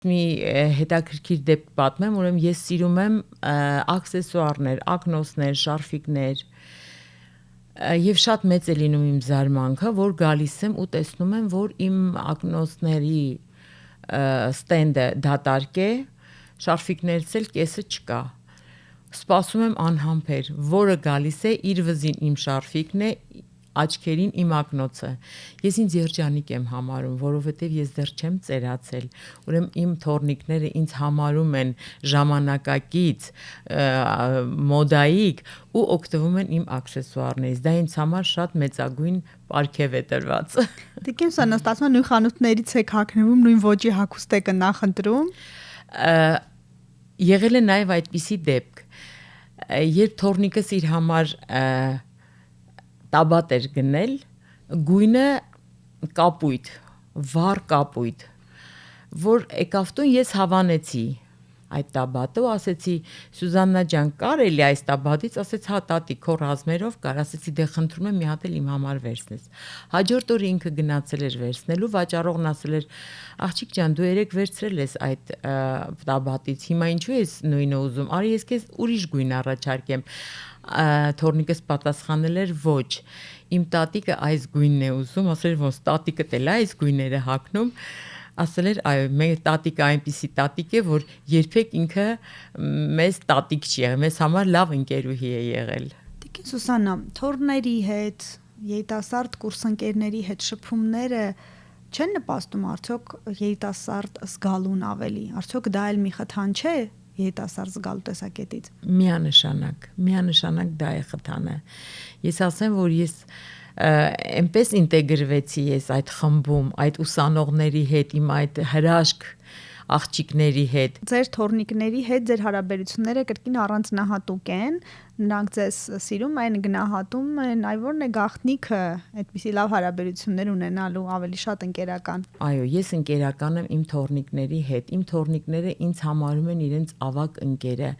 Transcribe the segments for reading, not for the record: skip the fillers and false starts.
Մի հետաքրքիր դեպք պատմեմ, ուրեմն ես սիրում եմ աքսեսուարներ, ակնոցներ, շարֆիկներ եւ շատ մեծ է լինում իմ զարմանքը, որ գալիս եմ ու տեսնում եմ, որ իմ ակնոցների ստենդը դատարկ է, շարֆիկներից էլ կեսը չկա։ Սպասում եմ անհամբեր, որը գալիս է իր վզին իմ շարֆիկն է, աչքերին իմ ակնոցը։ Ես ինձ երջանիկ եմ համարում, որովհետև ես դեռ չեմ ծերացել։ Ուրեմն իմ թորնիկները ինձ համարում են ժամանակակից, մոդայիկ ու օգտվում են իմ աքսեսուարներից։ Դա ինձ համար շատ մեծագույն պարգև է տրված։ Տիկին Սոնա, ստացվում է նույն խանութներից եք հագնվում, նույն ոճի հագուստ եք նախընտրում։ Եղել է նաև այդպիսի դեպք, երբ թորնիկս իր համար տաբատ էր գնել, գույնը կապույտ, վառ կապույտ, որ եկավ տուն, ես հավանեցի այդ տաբատը ու ասեցի Սյուզաննա ջան, կար էլի այս տաբատից, ասեց հա տատի քո ռազմերով կար, ասեցի դե խնդրում եմ մի հատ էլ իմ համար վերցնես։ Հաջորդ օրը ինքը գնացել էր վերցնելու, վաճառողն ասել էր աղջիկ ջան, դու երեք վերցրել ես այդ տաբատից, հիմա ինչու ես նույնը ուզում, արի ես քեզ ուրիշ գույն առաջարկեմ։ Թորնիկս պատասխանել էր ոչ, իմ տատիկը այս գույնն է ուզում, ասել ոնց տատիկդ էլ այս գույները հագնում, ասել էր այո, մեր տատիկը այնպիսի տատիկ է, որ երբեք ինքը մեզ տատիկ չի եղել, մեզ համար լավ ընկերուհի է եղել։ Տիկին Սուսաննա, թորների հետ, երիտասարդ կուրսընկերների հետ շփումները չեն նպաստում արդյոք երիտասարդ զգալուն ավելի, արդյոք դա էլ մի խթան չէ երիտասարդ զգալու տեսակետից։ Միանշանակ դա է խթանը։ Ես ասեմ, որ ես այնպես ինտեգրվեցի ես այդ խմբում, այդ ուսանողների հետ, իմ այդ հրաշք աղջիկների հետ։ Ձեր թորնիկների հետ ձեր հարաբերությունները կրկին առանձնահատուկ են, նրանք ձեզ սիրում են, գնահատում են, այ որն է գաղտնիքը այդպիսի լավ հարաբերություններ ունենալու, ավելի շատ ընկերական։ Այո, ես ընկերական եմ իմ թորնիկների հետ։ Իմ թորնիկները ինձ համարում են իրենց ավագ ընկերը։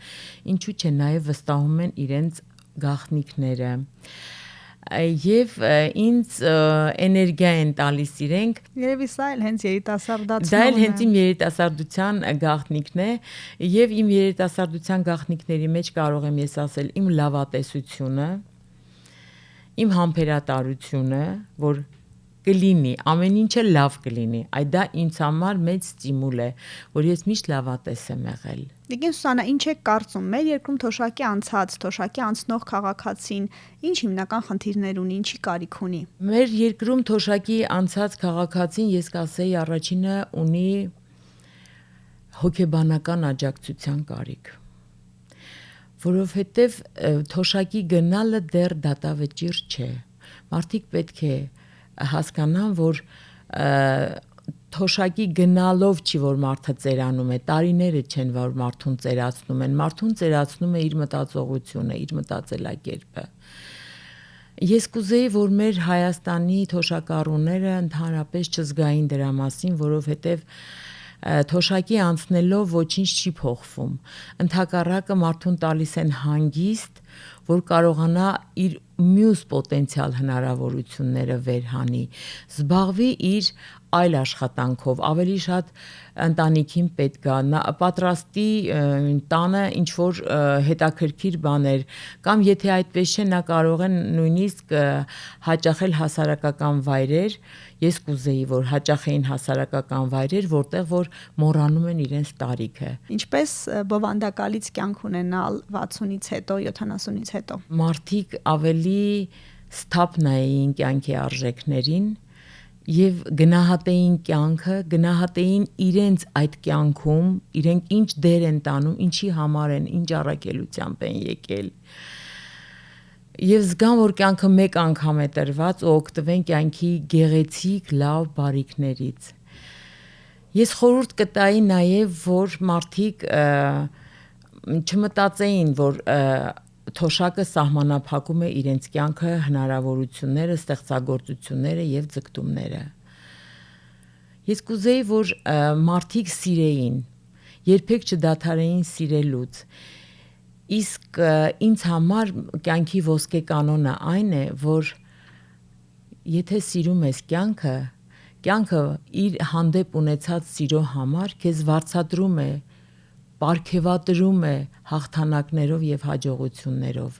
Ինչու՞ չէ, նաև վստահում են իրենց գաղտնիքները։ Եվ ինձ էներգիա են տալիս իրենք։ Երևի սա էլ հենց երիտասարդացնում է։ Դա էլ հենց իմ երիտասարդության գաղտնիքն է, եւ իմ երիտասարդության գաղտնիքների մեջ կարող եմ ես ասել իմ լավատեսությունը, իմ համբերատարությունը, որ կլինի, ամեն ինչը լավ կլինի, այդ դա ինձ համար մեծ ստիմուլ է, որ ես միշտ լավատես եմ եղել։ Տիկին Սուսաննա, ինչ եք կարծում, մեր երկրում թոշակի անցած, թոշակի անցնող քաղաքացին ինչ հիմնական խնդիրներ ունի, ինչի կարիք ունի։ Մեր երկրում թոշակի անցած քաղաքացին, ես կասեի, առաջինը ունի հոգեբանական աջակցության կարիք, որովհետև թոշակի գնալը դեռ դատավճիռ չէ։ Մարդիկ պետք է հասկանան, որ թոշակի գնալով չի, որ մարդը ծերանում է, տարիները չեն, որ մարդուն ծերացնում են, մարդուն ծերացնում է իր մտածողությունը, իր մտածելակերպը։ Ես կուզեի, որ մեր Հայաստանի թոշակառուները ընդհանրապես չզգային դրա մասին, որովհետև թոշակի անցնելով ոչինչ չի փոխվում։ Ընդհակառակը մարդուն տալիս են հանգիստ, որ կարողանա իր մյուս պոտենցիալ հնարավորությունները վերհանի, զբաղվի իր այլ աշխատանքով, ավելի շատ ընտանիքին պետք է պատրաստի տանը ինչ որ հետաքրքիր բաներ, կամ եթե այդպես չէ, նա կարող է նույնիսկ հաճախել հասարակական վայրեր, ես կուզեի, որ հաճախեին հասարակական վայրեր, որտեղ որ մոռանում են իրենց տարիքը։ Ինչպես բովանդակալից կյանք ունենալ 60-ից հետո, 70-ից հետո։ Մարդիկ ավելի սթափ նայեին կյանքի արժեքներին եւ գնահատեին կյանքը, գնահատեին իրենց այդ կյանքում, իրենք ինչ դեր են տանում, ինչի համար են, ինչ առաքելությամբ են եկել։ Եվ զգան, որ կյանքը մեկ անգամ է տրված ու օգտվեն կյանքի գեղեցիկ լավ բարիքներից։ Ես խորհուրդ կտայի նաև, որ մարդիկ չմտածեին, որ թոշակը սահմանափակում է իրենց կյանքը, հնարավորությունները, ստեղծագործությունները եւ ձգտումները։ Ես կուզեի, որ մարդիկ սիրեին, երբեք չդադարեին սիրելուց։ Իսկ ինձ համար կյանքի ոսկե կանոնը այն է, որ եթե սիրում ես կյանքը, կյանքը իր հանդեպ ունեցած սիրո համար քեզ վարձատրում է, պարգևատրում է հաղթանակներով եւ հաջողություններով։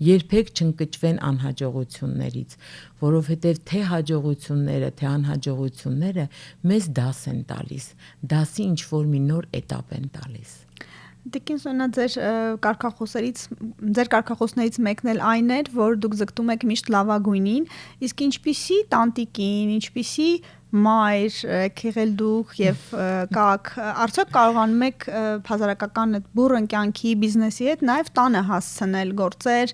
Երբեք չընկճվեն անհաջողություններից, որովհետեւ թե հաջողությունները, թե անհաջողությունները մեզ դաս են տալիս, դասի ինչ որ մի նոր էտապ են տալիս։ Դիկինսոնա ձեր կարգախոսներից մեկն էլ այն էր, որ դուք ձգտում եք միշտ լավագույնին, իսկ ինչպիսի տանտիկին, ինչպիսի մայր եղել դուք եւ կաք, արդյոք կարողանում եք բազարակական այդ բուրըն կյանքի բիզնեսի հետ նաեւ տանը հասցնել գործեր,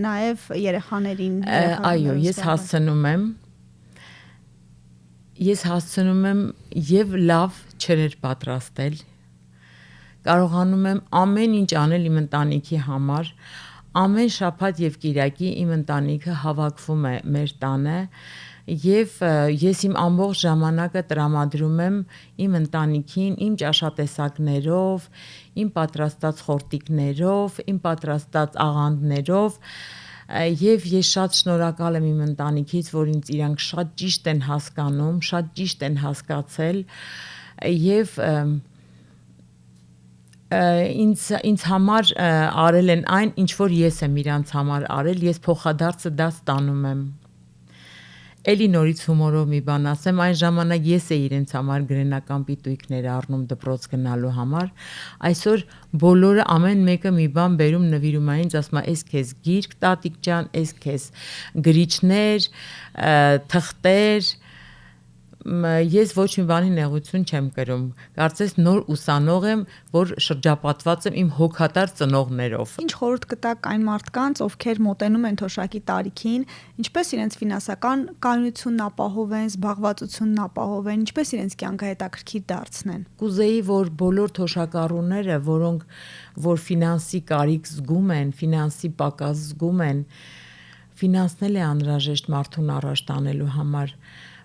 նաեւ երեխաներին։ Այո, ես հասցնում եմ եւ լավ չերեր պատրաստել, կարողանում եմ ամեն ինչ անել իմ ընտանիքի համար, ամեն շաբաթ եւ կիրակի իմ ընտանիքը հավաքվում է մեր տանը եւ ես իմ ամբողջ ժամանակը տրամադրում եմ իմ ընտանիքին, իմ ճաշատեսակներով, իմ պատրաստած խորտիկներով, իմ պատրաստած աղանդներով եւ ես շատ շնորհակալ եմ իմ ընտանիքից, որ ինձ իրանք շատ ճիշտ են հասկանում, շատ ճիշտ են հասկացել եւ ինձ համար արել են այն, ինչ որ ես եմ իրանց համար արել, ես փոխադարձը դա ստանում եմ։ Էլի նորից հումորով մի բան ասեմ, այն ժամանակ ես էի իրենց համար գրենական պիտույքներ առնում դպրոց գնալու համար, այսօր բոլորը ամեն մեկը մի բան բերում նվիրում է ինձ, ասում է, «Էս քեզ գիրք, տատիկ ջան, էս քեզ գրիչներ, թղթեր», ես ոչ մի բանի նեղություն չեմ կրում, կարծես նոր ուսանող եմ, որ շրջապատված եմ իմ հոգատար ծնողներով։ Ինչ խորհուրդ կտաք այն մարդկանց, ովքեր մոտենում են թոշակի տարիքին, ինչպես իրենց ֆինանսական կայունությունն ապահովեն, զբաղվածությունն ապահովեն, ինչպես իրենց կյանքը հետաքրքիր դարձնեն։ Կուզեի, որ բոլոր թոշակառուները, որոնք որ ֆինանսի կարիք զգում են, ֆինանսի պակաս զգում են, ֆինանսն է անհրաժեշտ մարդուն առաջ տանելու համար,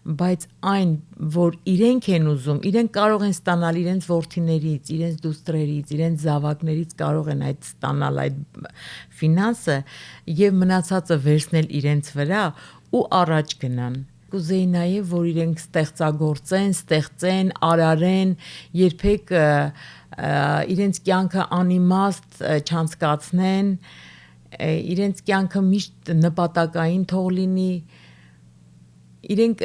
բայց այն, որ իրենք են ուզում, իրենք կարող են ստանալ իրենց որդիներից, իրենց դուստրերից, իրենց զավակներից կարող են այդ ստանալ այդ ֆինանսը եւ մնացածը վերցնել իրենց վրա ու առաջ գնան։ Կուզեի նաեւ, որ իրենք ստեղծագործեն, ստեղծեն, արարեն, երբեք իրենց կյանքը անիմաստ չանցկացնեն, իրենց կյանքը միշտ նպատակային թող լինի։ Իրենք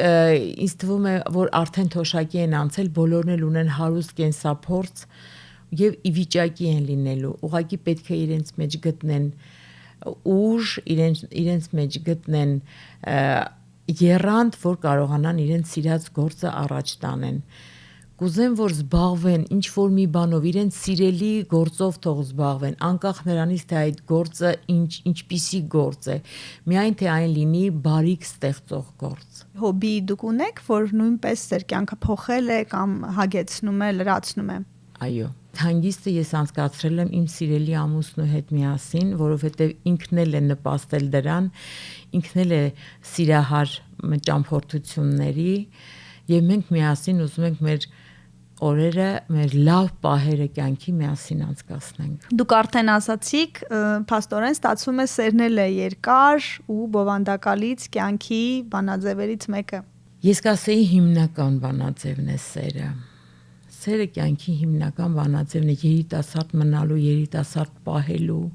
ինձ թվում է, որ արդեն թոշակի են անցել, բոլորն էլ ունեն հարուստ կենսափորձ եւ ի վիճակի են լինելու։ Ուղղակի պետք է իրենց մեջ գտնեն ուժ, իրենց մեջ գտնեն եռանդ, որ կարողանան իրենց սիրած գործը առաջ տանեն։ Կուզեմ, որ զբաղվեն ինչ որ մի բանով, իրենց սիրելի գործով թող զբաղվեն, անկախ նրանից, թե այդ գործը ինչպիսի գործ է, միայն թե այն լինի բարիք ստեղծող գործ։ Հոբի դուք ունեք, որ նույնպես ձեր կյանքը փոխել է կամ հագեցնում է, լրացնում է։ Այո։ Հանգիստը ես անցկացրել եմ իմ սիրելի ամուսնու հետ միասին, որովհետև ինքն էլ է նպաստել դրան, ինքն էլ է սիրահար ճամփորդությունների, եւ մենք միասին ուզում ենք մեր օրերը, մեր լավ պահերը կյանքի միասին անցկացնենք։ Դուք արդեն ասացիք, փաստորեն ստացվում է սերնել է երկար ու բովանդակալից կյանքի բանաձևերից մեկը։ Ես կասեի հիմնական բանաձևն է սերը։ Սերը կյանքի հիմնական բանաձևն է, երիտասարդ մնալու, երիտասարդ պահելու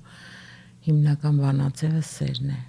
հիմնական բանաձևը սերն է։